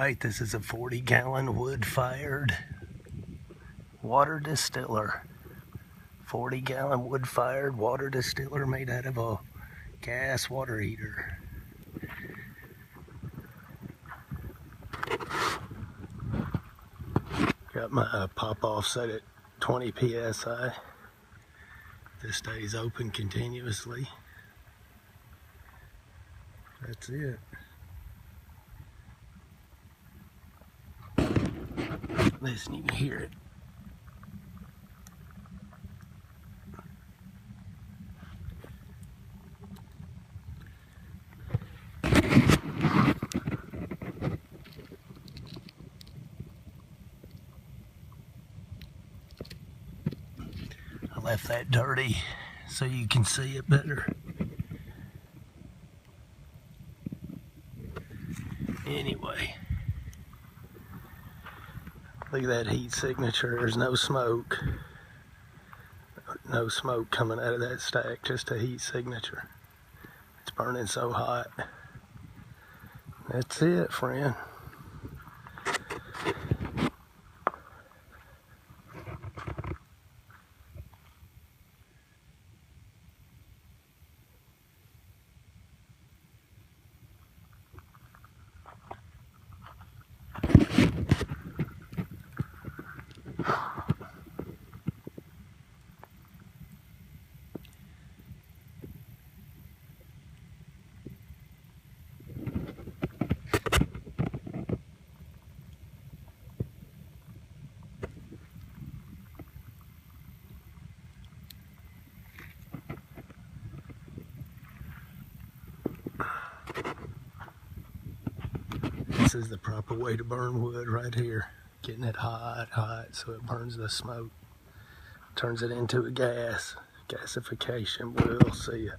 Alright, this is a 40-gallon wood-fired water distiller. 40-gallon wood-fired water distiller made out of a gas water heater. Got my pop-off set at 20 psi. This stays open continuously. That's it. Listen, you can hear it. I left that dirty so you can see it better. Anyway, look at that heat signature. There's no smoke. No smoke coming out of that stack, just a heat signature. It's burning so hot. That's it, friend. This is the proper way to burn wood right here. Getting it hot, so it burns the smoke. Turns it into a gas. Gasification. We'll see it.